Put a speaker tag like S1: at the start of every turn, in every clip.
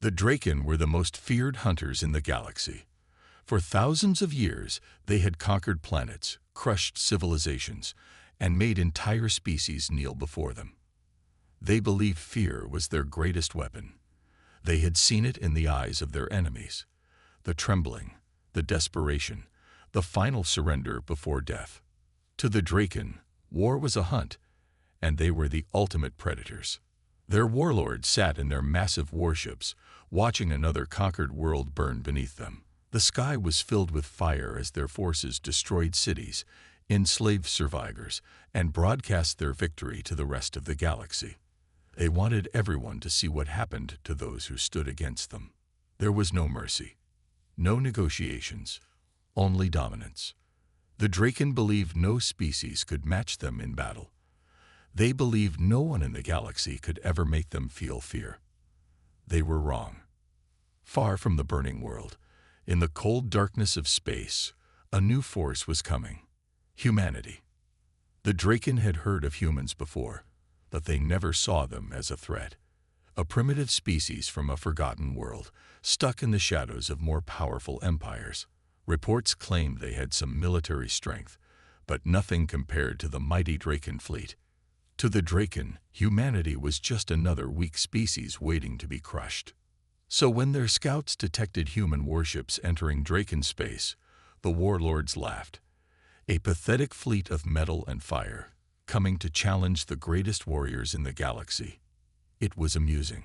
S1: The Draken were the most feared hunters in the galaxy. For thousands of years, they had conquered planets, crushed civilizations, and made entire species kneel before them. They believed fear was their greatest weapon. They had seen it in the eyes of their enemies, the trembling, the desperation, the final surrender before death. To the Draken, war was a hunt, and they were the ultimate predators. Their warlords sat in their massive warships, watching another conquered world burn beneath them. The sky was filled with fire as their forces destroyed cities, enslaved survivors, and broadcast their victory to the rest of the galaxy. They wanted everyone to see what happened to those who stood against them. There was no mercy, no negotiations, only dominance. The Draken believed no species could match them in battle. They believed no one in the galaxy could ever make them feel fear. They were wrong. Far from the burning world, in the cold darkness of space, a new force was coming: humanity. The Draken had heard of humans before, but they never saw them as a threat. A primitive species from a forgotten world, stuck in the shadows of more powerful empires. Reports claimed they had some military strength, but nothing compared to the mighty Draken fleet. To the Draken, humanity was just another weak species waiting to be crushed. So when their scouts detected human warships entering Draken space, the warlords laughed. A pathetic fleet of metal and fire, coming to challenge the greatest warriors in the galaxy. It was amusing.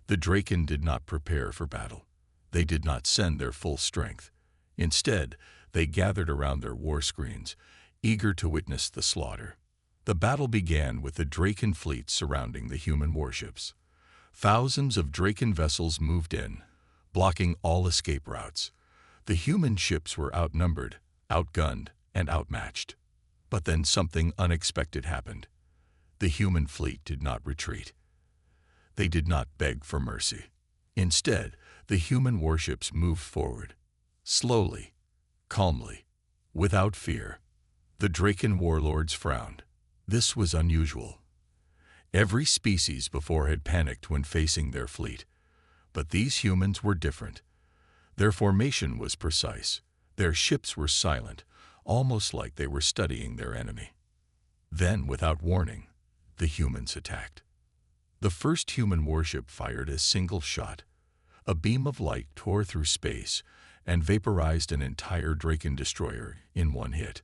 S1: The Draken did not prepare for battle. They did not send their full strength. Instead, they gathered around their war screens, eager to witness the slaughter. The battle began with the Draken fleet surrounding the human warships. Thousands of Draken vessels moved in, blocking all escape routes. The human ships were outnumbered, outgunned, and outmatched. But then something unexpected happened. The human fleet did not retreat. They did not beg for mercy. Instead, the human warships moved forward, slowly, calmly, without fear. The Draken warlords frowned. This was unusual. Every species before had panicked when facing their fleet. But these humans were different. Their formation was precise. Their ships were silent, almost like they were studying their enemy. Then, without warning, the humans attacked. The first human warship fired a single shot. A beam of light tore through space and vaporized an entire Draken destroyer in one hit.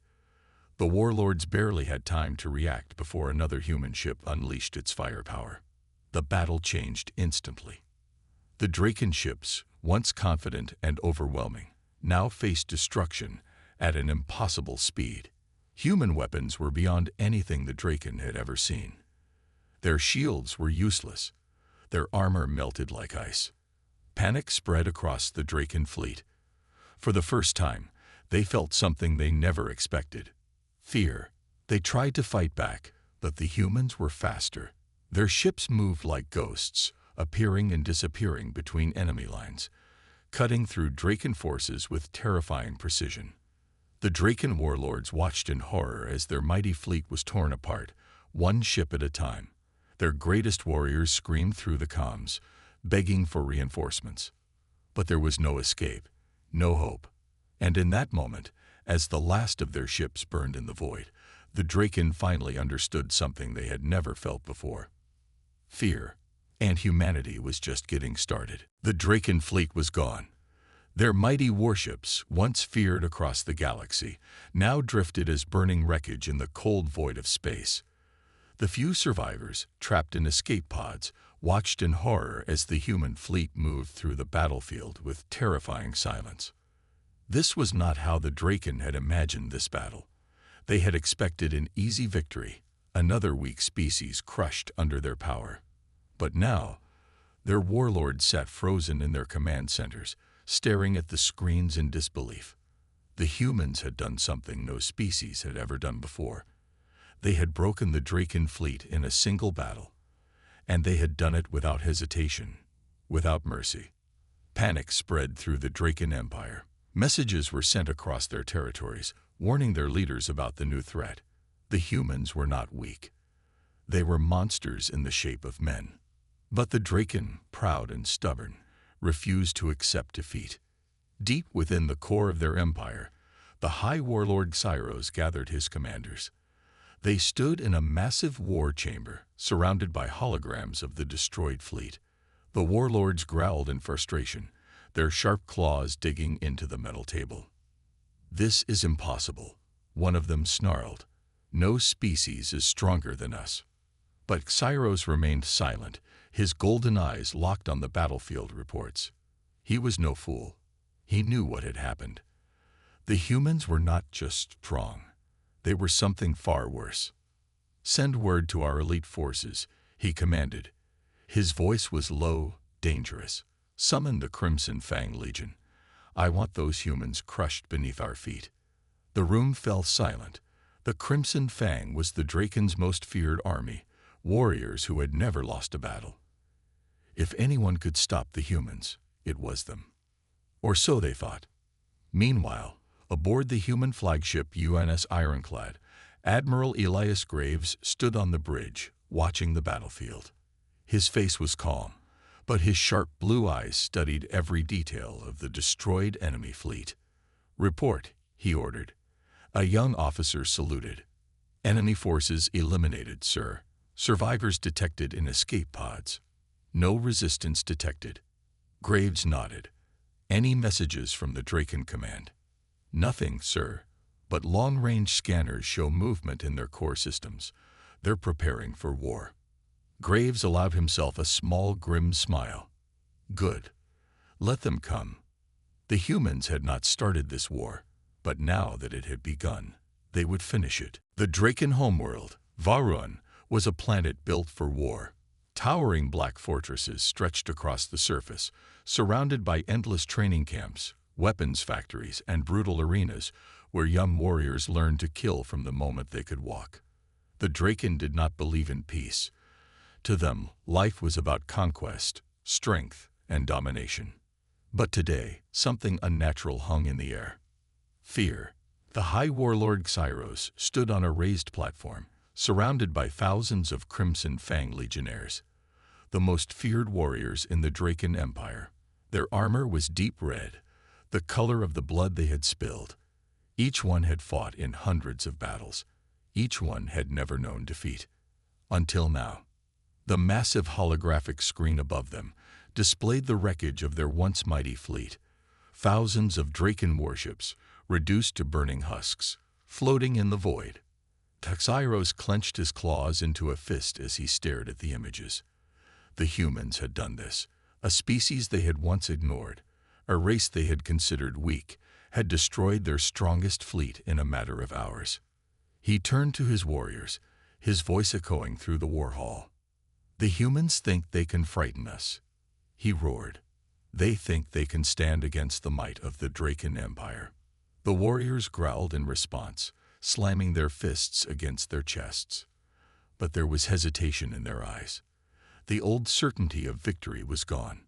S1: The warlords barely had time to react before another human ship unleashed its firepower. The battle changed instantly. The Draken ships, once confident and overwhelming, now faced destruction at an impossible speed. Human weapons were beyond anything the Draken had ever seen. Their shields were useless. Their armor melted like ice. Panic spread across the Draken fleet. For the first time, they felt something they never expected: fear. They tried to fight back, but the humans were faster. Their ships moved like ghosts, appearing and disappearing between enemy lines, cutting through Draken forces with terrifying precision. The Draken warlords watched in horror as their mighty fleet was torn apart, one ship at a time. Their greatest warriors screamed through the comms, begging for reinforcements. But there was no escape, no hope. And in that moment, as the last of their ships burned in the void, the Draken finally understood something they had never felt before: fear. And humanity was just getting started. The Draken fleet was gone. Their mighty warships, once feared across the galaxy, now drifted as burning wreckage in the cold void of space. The few survivors, trapped in escape pods, watched in horror as the human fleet moved through the battlefield with terrifying silence. This was not how the Draken had imagined this battle. They had expected an easy victory, another weak species crushed under their power. But now, their warlords sat frozen in their command centers, staring at the screens in disbelief. The humans had done something no species had ever done before. They had broken the Draken fleet in a single battle, and they had done it without hesitation, without mercy. Panic spread through the Draken Empire. Messages were sent across their territories, warning their leaders about the new threat. The humans were not weak. They were monsters in the shape of men. But the Draken, proud and stubborn, refused to accept defeat. Deep within the core of their empire, the High Warlord Xyros gathered his commanders. They stood in a massive war chamber, surrounded by holograms of the destroyed fleet. The warlords growled in frustration, their sharp claws digging into the metal table. "This is impossible," one of them snarled. "No species is stronger than us." But Xyros remained silent, his golden eyes locked on the battlefield reports. He was no fool. He knew what had happened. The humans were not just strong. They were something far worse. "Send word to our elite forces," he commanded. His voice was low, dangerous. "Summon the Crimson Fang Legion. I want those humans crushed beneath our feet." The room fell silent. The Crimson Fang was the Draken's most feared army, warriors who had never lost a battle. If anyone could stop the humans, it was them. Or so they thought. Meanwhile, aboard the human flagship UNS Ironclad, Admiral Elias Graves stood on the bridge, watching the battlefield. His face was calm, but his sharp blue eyes studied every detail of the destroyed enemy fleet. "Report," he ordered. A young officer saluted. "Enemy forces eliminated, sir. Survivors detected in escape pods. No resistance detected." Graves nodded. "Any messages from the Draken Command?" "Nothing, sir, but long-range scanners show movement in their core systems. They're preparing for war." Graves allowed himself a small, grim smile. "Good. Let them come." The humans had not started this war, but now that it had begun, they would finish it. The Draken homeworld, Varun, was a planet built for war. Towering black fortresses stretched across the surface, surrounded by endless training camps, weapons factories, and brutal arenas where young warriors learned to kill from the moment they could walk. The Draken did not believe in peace. To them, life was about conquest, strength, and domination. But today, something unnatural hung in the air. Fear. The High Warlord Xyros stood on a raised platform, surrounded by thousands of Crimson Fang legionnaires, the most feared warriors in the Draken Empire. Their armor was deep red, the color of the blood they had spilled. Each one had fought in hundreds of battles. Each one had never known defeat. Until now. The massive holographic screen above them displayed the wreckage of their once mighty fleet. Thousands of Draken warships, reduced to burning husks, floating in the void. Xyros clenched his claws into a fist as he stared at the images. The humans had done this. A species they had once ignored, a race they had considered weak, had destroyed their strongest fleet in a matter of hours. He turned to his warriors, his voice echoing through the war hall. "The humans think they can frighten us," he roared. "They think they can stand against the might of the Draken Empire." The warriors growled in response, slamming their fists against their chests. But there was hesitation in their eyes. The old certainty of victory was gone.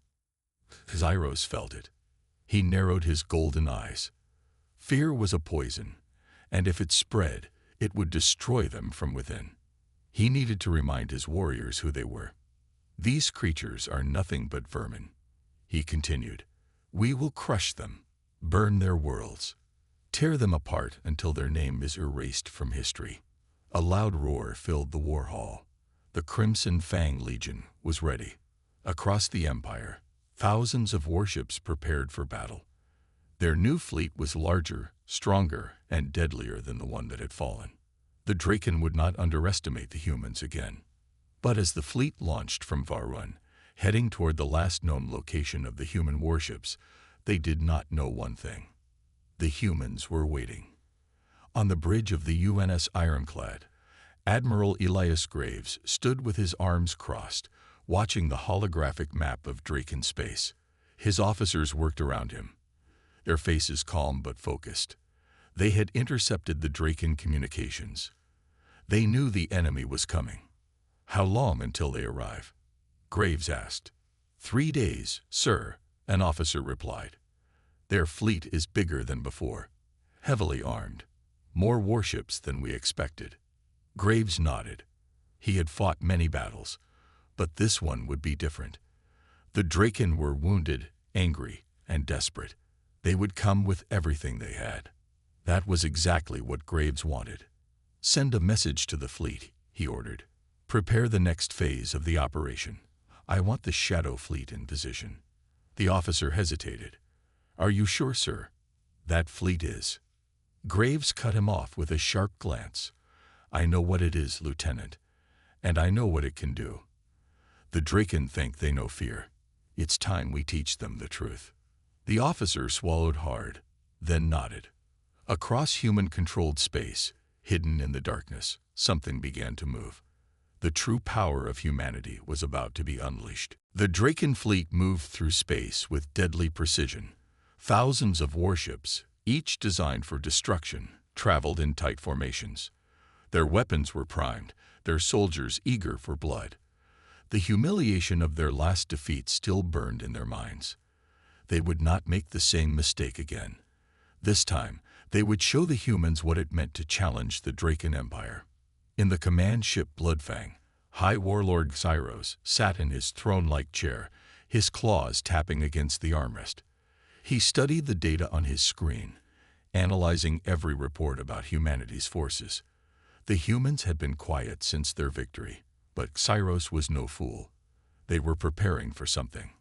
S1: Xyros felt it. He narrowed his golden eyes. Fear was a poison, and if it spread, it would destroy them from within. He needed to remind his warriors who they were. "These creatures are nothing but vermin," he continued. "We will crush them, burn their worlds, tear them apart until their name is erased from history." A loud roar filled the war hall. The Crimson Fang Legion was ready. Across the Empire, thousands of warships prepared for battle. Their new fleet was larger, stronger, and deadlier than the one that had fallen. The Draken would not underestimate the humans again. But as the fleet launched from Varun, heading toward the last known location of the human warships, they did not know one thing. The humans were waiting. On the bridge of the UNS Ironclad, Admiral Elias Graves stood with his arms crossed, watching the holographic map of Draken space. His officers worked around him, their faces calm but focused. They had intercepted the Draken communications. They knew the enemy was coming. "How long until they arrive?" Graves asked. 3 days, sir," an officer replied. "Their fleet is bigger than before, heavily armed, more warships than we expected." Graves nodded. He had fought many battles, But this one would be different. The Draken were wounded, angry, and desperate. They would come with everything they had. That was exactly what Graves wanted. "Send a message to the fleet," he ordered. "Prepare the next phase of the operation. I want the Shadow Fleet in position." The officer hesitated. "Are you sure, sir?" "That fleet is." Graves cut him off with a sharp glance. "I know what it is, Lieutenant, and I know what it can do. The Draken think they know fear. It's time we teach them the truth." The officer swallowed hard, then nodded. Across human-controlled space, hidden in the darkness, something began to move. The true power of humanity was about to be unleashed. The Draken fleet moved through space with deadly precision. Thousands of warships, each designed for destruction, traveled in tight formations. Their weapons were primed, their soldiers eager for blood. The humiliation of their last defeat still burned in their minds. They would not make the same mistake again. This time, they would show the humans what it meant to challenge the Draken Empire. In the command ship Bloodfang, High Warlord Xyros sat in his throne-like chair, his claws tapping against the armrest. He studied the data on his screen, analyzing every report about humanity's forces. The humans had been quiet since their victory, but Xyros was no fool. They were preparing for something.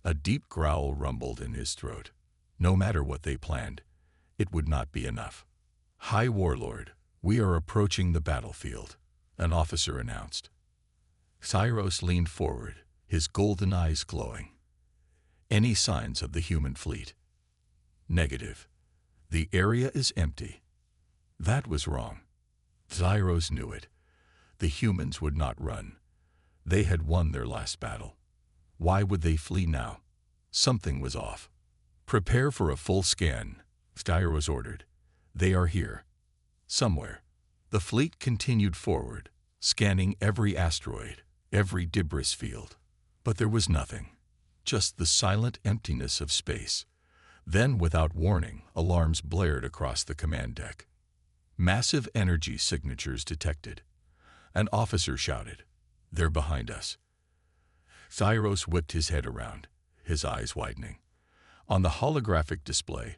S1: A deep growl rumbled in his throat. No matter what they planned, it would not be enough. "High Warlord, we are approaching the battlefield," an officer announced. Xyros leaned forward, his golden eyes glowing. "Any signs of the human fleet?" "Negative. The area is empty." That was wrong. Xyros knew it. The humans would not run. They had won their last battle. Why would they flee now? Something was off. "Prepare for a full scan," Xyros ordered. "They are here. Somewhere." The fleet continued forward, scanning every asteroid, every debris field. But there was nothing. Just the silent emptiness of space. Then, without warning, alarms blared across the command deck. Massive energy signatures detected. An officer shouted, "They're behind us." Xyros whipped his head around, his eyes widening. On the holographic display,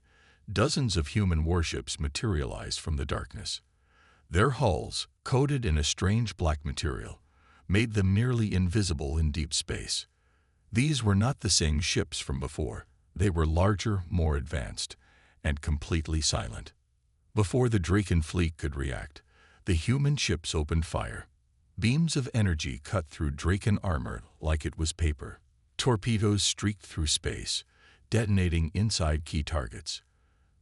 S1: dozens of human warships materialized from the darkness. Their hulls, coated in a strange black material, made them nearly invisible in deep space. These were not the same ships from before. They were larger, more advanced, and completely silent. Before the Draken fleet could react, the human ships opened fire. Beams of energy cut through Draken armor like it was paper. Torpedoes streaked through space, detonating inside key targets.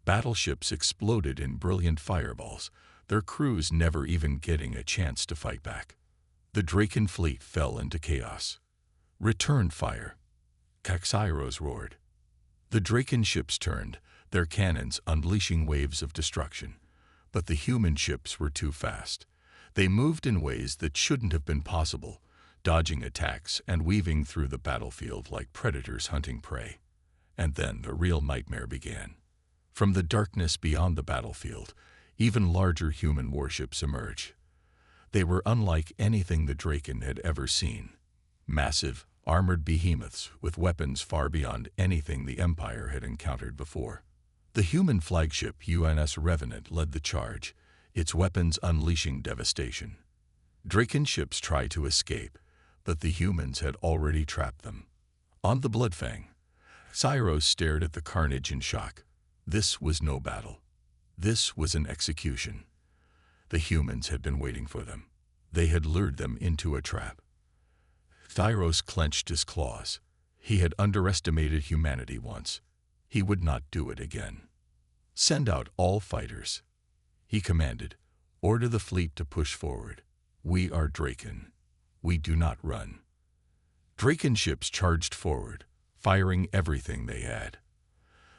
S1: Battleships exploded in brilliant fireballs, their crews never even getting a chance to fight back. The Draken fleet fell into chaos. "Return fire," Xyros roared. The Draken ships turned, their cannons unleashing waves of destruction. But the human ships were too fast. They moved in ways that shouldn't have been possible, dodging attacks and weaving through the battlefield like predators hunting prey. And then the real nightmare began. From the darkness beyond the battlefield, even larger human warships emerged. They were unlike anything the Draken had ever seen. Massive, armored behemoths with weapons far beyond anything the Empire had encountered before. The human flagship UNS Revenant led the charge, its weapons unleashing devastation. Draken ships tried to escape, but the humans had already trapped them. On the Bloodfang, Xyros stared at the carnage in shock. This was no battle. This was an execution. The humans had been waiting for them. They had lured them into a trap. Xyros clenched his claws. He had underestimated humanity once. He would not do it again. "Send out all fighters," he commanded. "Order the fleet to push forward. We are Draken. We do not run." Draken ships charged forward, firing everything they had.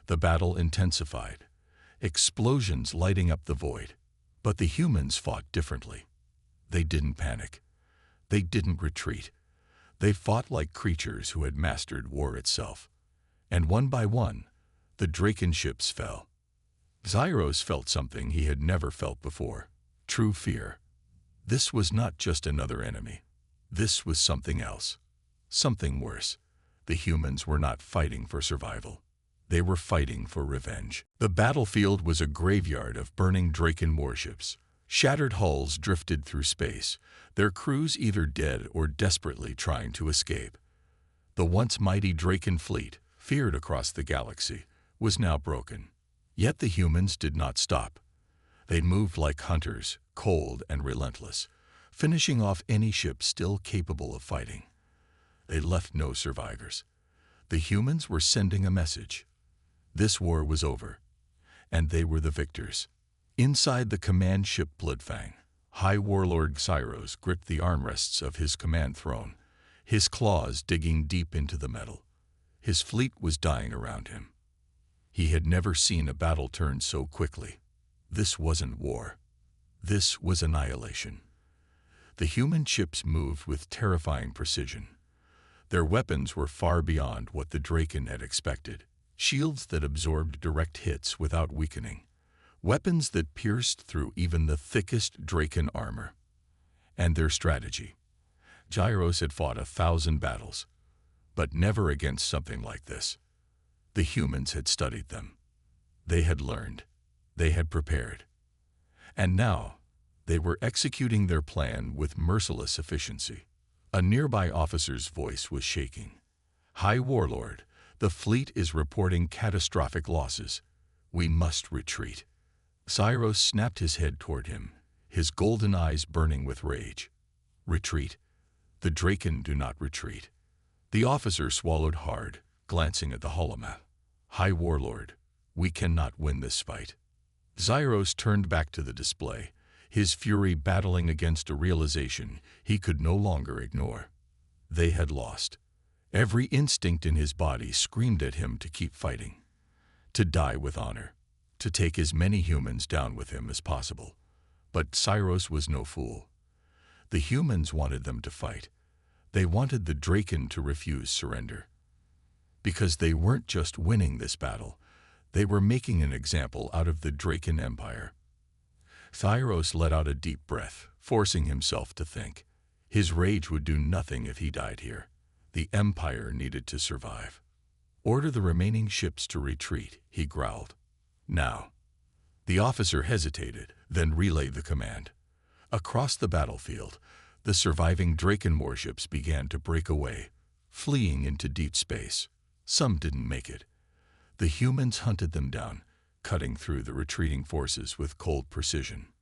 S1: The battle intensified, explosions lighting up the void. But the humans fought differently. They didn't panic. They didn't retreat. They fought like creatures who had mastered war itself. And one by one, the Draken ships fell. Xyros felt something he had never felt before: true fear. This was not just another enemy. This was something else. something worse. The humans were not fighting for survival. They were fighting for revenge. The battlefield was a graveyard of burning Draken warships. Shattered hulls drifted through space, their crews either dead or desperately trying to escape. The once mighty Draken fleet, feared across the galaxy, was now broken. Yet the humans did not stop. They moved like hunters, cold and relentless, finishing off any ship still capable of fighting. They left no survivors. The humans were sending a message. This war was over, and they were the victors. Inside the command ship Bloodfang, High Warlord Xyros gripped the armrests of his command throne, his claws digging deep into the metal. His fleet was dying around him. He had never seen a battle turn so quickly. This wasn't war. This was annihilation. The human ships moved with terrifying precision. Their weapons were far beyond what the Draken had expected. Shields that absorbed direct hits without weakening. Weapons that pierced through even the thickest Draken armor. And their strategy. Xyros had fought 1,000 battles, but never against something like this. The humans had studied them. They had learned. They had prepared. And now, they were executing their plan with merciless efficiency. A nearby officer's voice was shaking. "High Warlord, the fleet is reporting catastrophic losses. We must retreat." Xyros snapped his head toward him, his golden eyes burning with rage. "Retreat? The Draken do not retreat." The officer swallowed hard, glancing at the holomap. "High Warlord, we cannot win this fight." Xyros turned back to the display, his fury battling against a realization he could no longer ignore. They had lost. Every instinct in his body screamed at him to keep fighting, to die with honor, to take as many humans down with him as possible. But Xyros was no fool. The humans wanted them to fight. They wanted the Draken to refuse surrender. Because they weren't just winning this battle, they were making an example out of the Draken Empire. Xyros let out a deep breath, forcing himself to think. His rage would do nothing if he died here. The Empire needed to survive. "Order the remaining ships to retreat," he growled. "Now." The officer hesitated, then relayed the command. Across the battlefield, the surviving Draken warships began to break away, fleeing into deep space. Some didn't make it. The humans hunted them down, cutting through the retreating forces with cold precision.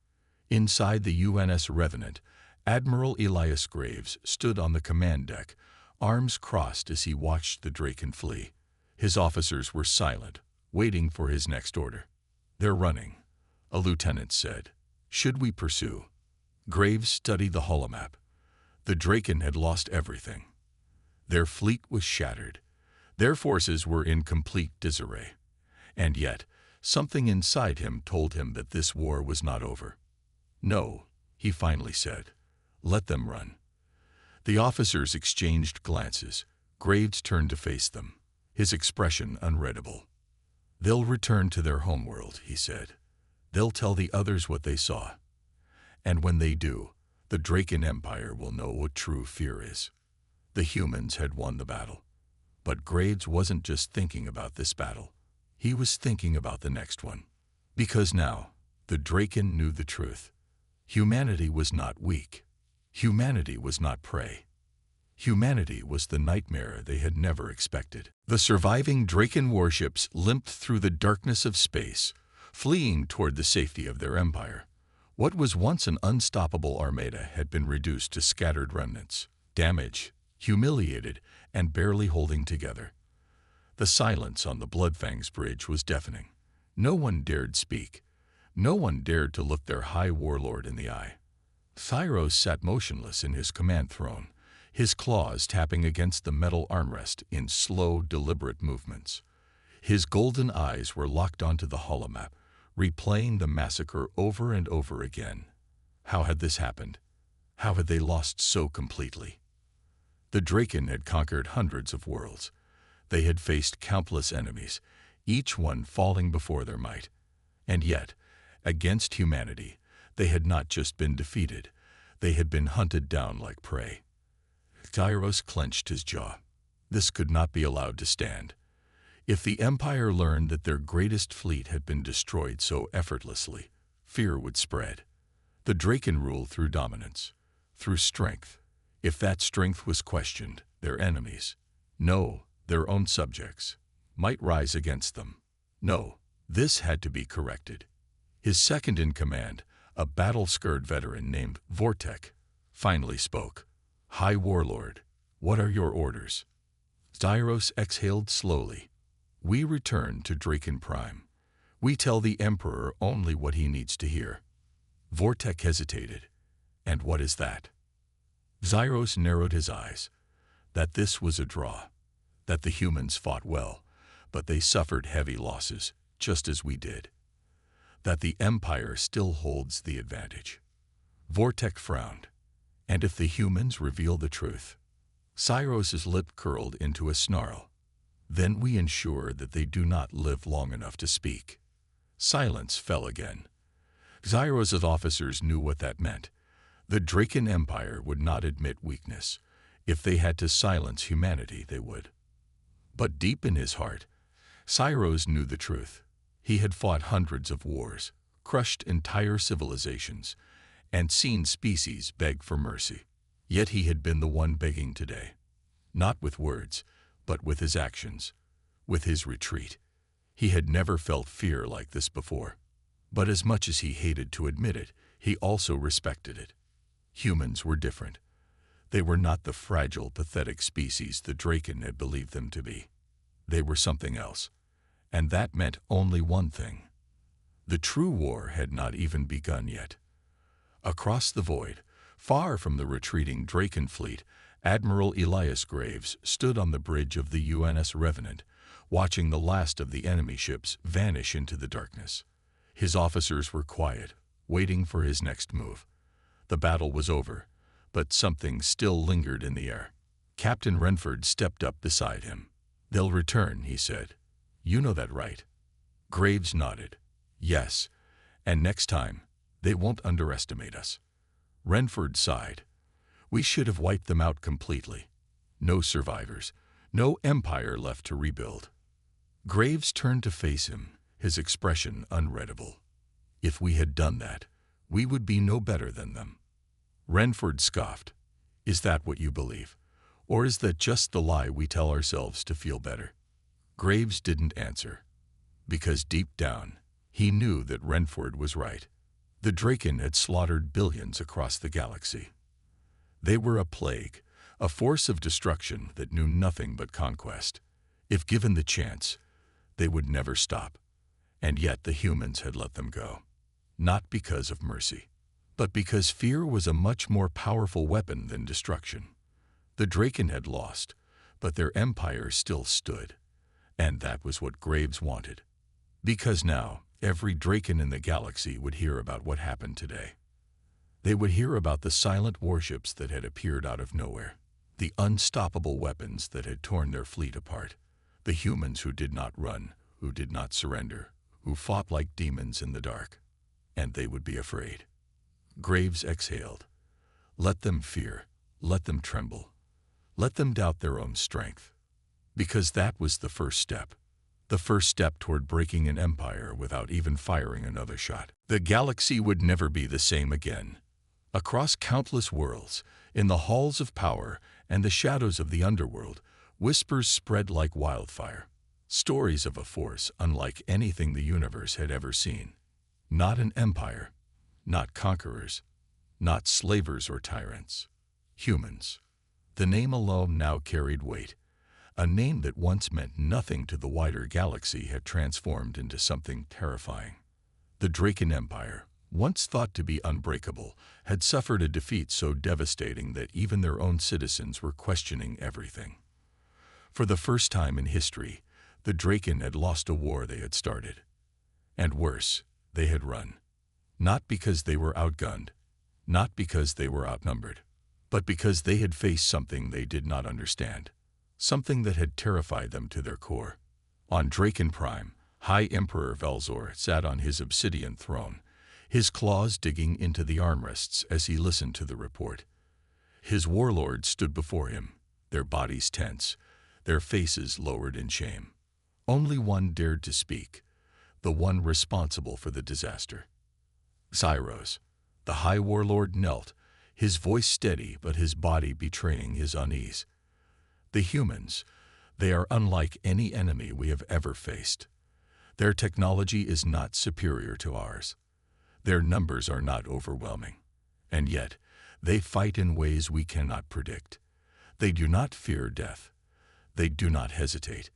S1: Inside the UNS Revenant, Admiral Elias Graves stood on the command deck, arms crossed as he watched the Draken flee. His officers were silent, waiting for his next order. "They're running," a lieutenant said. "Should we pursue?" Graves studied the holomap. The Draken had lost everything. Their fleet was shattered. Their forces were in complete disarray. And yet, something inside him told him that this war was not over. "No," he finally said. "Let them run." The officers exchanged glances. Graves turned to face them, his expression unreadable. "They'll return to their homeworld," he said. "They'll tell the others what they saw. And when they do, the Draken Empire will know what true fear is." The humans had won the battle. But Graves wasn't just thinking about this battle. He was thinking about the next one. Because now, the Draken knew the truth. Humanity was not weak. Humanity was not prey. Humanity was the nightmare they had never expected. The surviving Draken warships limped through the darkness of space, fleeing toward the safety of their empire. What was once an unstoppable armada had been reduced to scattered remnants, damaged, humiliated, and barely holding together. The silence on the Bloodfang's bridge was deafening. No one dared speak. No one dared to look their High Warlord in the eye. Xyros sat motionless in his command throne, his claws tapping against the metal armrest in slow, deliberate movements. His golden eyes were locked onto the holomap, replaying the massacre over and over again. How had this happened? How had they lost so completely? The Draken had conquered hundreds of worlds. They had faced countless enemies, each one falling before their might. And yet, against humanity, they had not just been defeated, they had been hunted down like prey. Tyros clenched his jaw. This could not be allowed to stand. If the Empire learned that their greatest fleet had been destroyed so effortlessly, fear would spread. The Draken ruled through dominance, through strength. If that strength was questioned, their enemies, no, their own subjects, might rise against them. No, this had to be corrected. His second in command, a battle-scarred veteran named Vortek, finally spoke. "High Warlord, what are your orders?" Tyros exhaled slowly. "We return to Draken Prime. We tell the Emperor only what he needs to hear." Vortek hesitated. "And what is that?" Tyros narrowed his eyes. That this was a draw. That the humans fought well, but they suffered heavy losses, just as we did. That the Empire still holds the advantage. Vortek frowned. "And if the humans reveal the truth?" Cyros's lip curled into a snarl. "Then we ensure that they do not live long enough to speak." Silence fell again. Cyros's officers knew what that meant. The Draken Empire would not admit weakness. If they had to silence humanity, they would. But deep in his heart, Cyros knew the truth. He had fought hundreds of wars, crushed entire civilizations, and seen species beg for mercy. Yet he had been the one begging today. Not with words, but with his actions, with his retreat. He had never felt fear like this before. But as much as he hated to admit it, he also respected it. Humans were different. They were not the fragile, pathetic species the Draken had believed them to be. They were something else. And that meant only one thing. The true war had not even begun yet. Across the void, far from the retreating Draken fleet, Admiral Elias Graves stood on the bridge of the UNS Revenant, watching the last of the enemy ships vanish into the darkness. His officers were quiet, waiting for his next move. The battle was over, but something still lingered in the air. Captain Renford stepped up beside him. "They'll return," he said. "You know that, right?" Graves nodded. "Yes, and next time, they won't underestimate us." Renford sighed. "We should have wiped them out completely. No survivors, no empire left to rebuild." Graves turned to face him, his expression unreadable. "If we had done that, we would be no better than them." Renford scoffed. "Is that what you believe? Or is that just the lie we tell ourselves to feel better?" Graves didn't answer, because deep down, he knew that Renford was right. The Draken had slaughtered billions across the galaxy. They were a plague, a force of destruction that knew nothing but conquest. If given the chance, they would never stop. And yet the humans had let them go. Not because of mercy, but because fear was a much more powerful weapon than destruction. The Draken had lost, but their empire still stood. And that was what Graves wanted. Because now, every Draken in the galaxy would hear about what happened today. They would hear about the silent warships that had appeared out of nowhere, the unstoppable weapons that had torn their fleet apart, the humans who did not run, who did not surrender, who fought like demons in the dark. And they would be afraid. Graves exhaled. Let them fear, let them tremble, let them doubt their own strength. Because that was the first step toward breaking an empire without even firing another shot. The galaxy would never be the same again. Across countless worlds, in the halls of power and the shadows of the underworld, whispers spread like wildfire. Stories of a force unlike anything the universe had ever seen. Not an empire, not conquerors, not slavers or tyrants. Humans. The name alone now carried weight. A name that once meant nothing to the wider galaxy had transformed into something terrifying. The Draken Empire, once thought to be unbreakable, had suffered a defeat so devastating that even their own citizens were questioning everything. For the first time in history, the Draken had lost a war they had started. And worse, they had run. Not because they were outgunned, not because they were outnumbered, but because they had faced something they did not understand. Something that had terrified them to their core. On Draken Prime, High Emperor Velzor sat on his obsidian throne, his claws digging into the armrests as he listened to the report. His warlords stood before him, their bodies tense, their faces lowered in shame. Only one dared to speak, the one responsible for the disaster. Xyros, the High Warlord, knelt, his voice steady but his body betraying his unease. The humans, they are unlike any enemy we have ever faced. Their technology is not superior to ours. Their numbers are not overwhelming. And yet, they fight in ways we cannot predict. They do not fear death. They do not hesitate.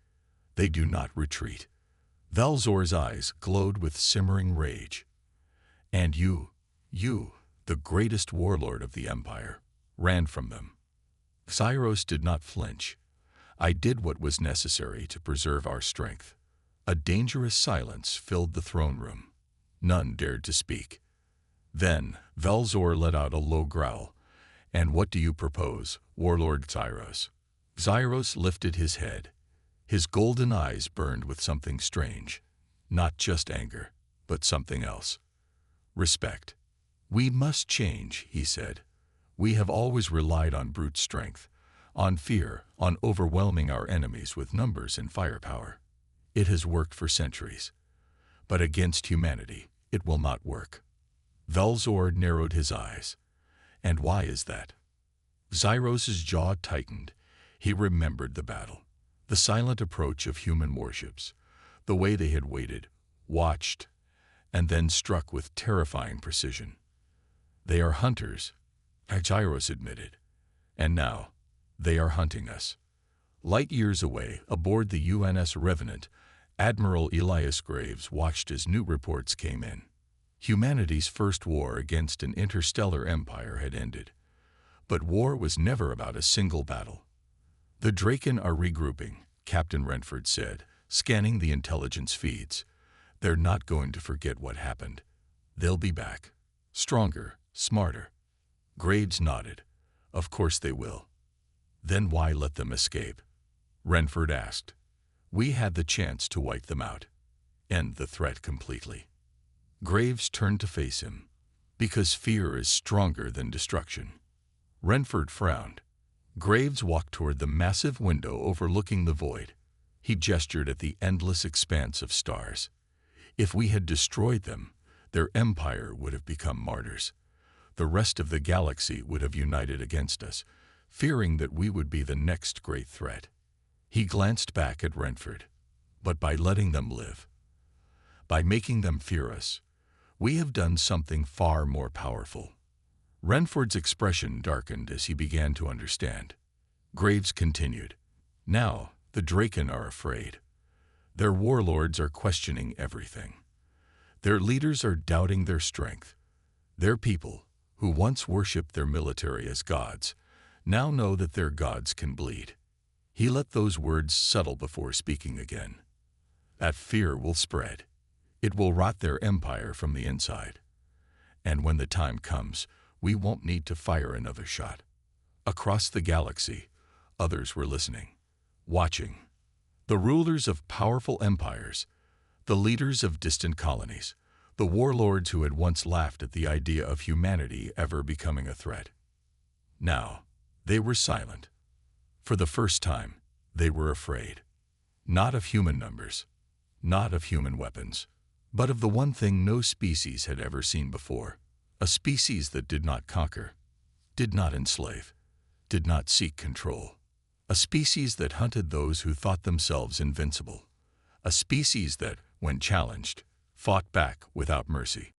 S1: They do not retreat. Velzor's eyes glowed with simmering rage. And you, the greatest warlord of the Empire, ran from them. Xyros did not flinch. I did what was necessary to preserve our strength. A dangerous silence filled the throne room. None dared to speak. Then Velzor let out a low growl. "And what do you propose, Warlord Xyros?" Xyros lifted his head. His golden eyes burned with something strange. Not just anger, but something else. Respect. "We must change," he said. "We have always relied on brute strength, on fear, on overwhelming our enemies with numbers and firepower. It has worked for centuries. But against humanity, it will not work." Velzor narrowed his eyes. "And why is that?" Xyros's jaw tightened. He remembered the battle, the silent approach of human warships, the way they had waited, watched, and then struck with terrifying precision. "They are hunters," Xyros admitted. "And now, they are hunting us." Light years away, aboard the UNS Revenant, Admiral Elias Graves watched as new reports came in. Humanity's first war against an interstellar empire had ended. But war was never about a single battle. "The Draken are regrouping," Captain Renford said, scanning the intelligence feeds. "They're not going to forget what happened. They'll be back. Stronger, smarter." Graves nodded. "Of course they will." "Then why let them escape?" Renford asked. "We had the chance to wipe them out. End the threat completely." Graves turned to face him. "Because fear is stronger than destruction." Renford frowned. Graves walked toward the massive window overlooking the void. He gestured at the endless expanse of stars. "If we had destroyed them, their empire would have become martyrs. The rest of the galaxy would have united against us, fearing that we would be the next great threat." He glanced back at Renford. "But by letting them live, by making them fear us, we have done something far more powerful." Renford's expression darkened as he began to understand. Graves continued. "Now, the Draken are afraid. Their warlords are questioning everything. Their leaders are doubting their strength. Their people, who once worshipped their military as gods, now know that their gods can bleed." He let those words settle before speaking again. "That fear will spread. It will rot their empire from the inside. And when the time comes, we won't need to fire another shot." Across the galaxy, others were listening, watching. The rulers of powerful empires, the leaders of distant colonies, the warlords who had once laughed at the idea of humanity ever becoming a threat. Now, they were silent. For the first time, they were afraid. Not of human numbers, not of human weapons, but of the one thing no species had ever seen before. A species that did not conquer, did not enslave, did not seek control. A species that hunted those who thought themselves invincible. A species that, when challenged, fought back without mercy.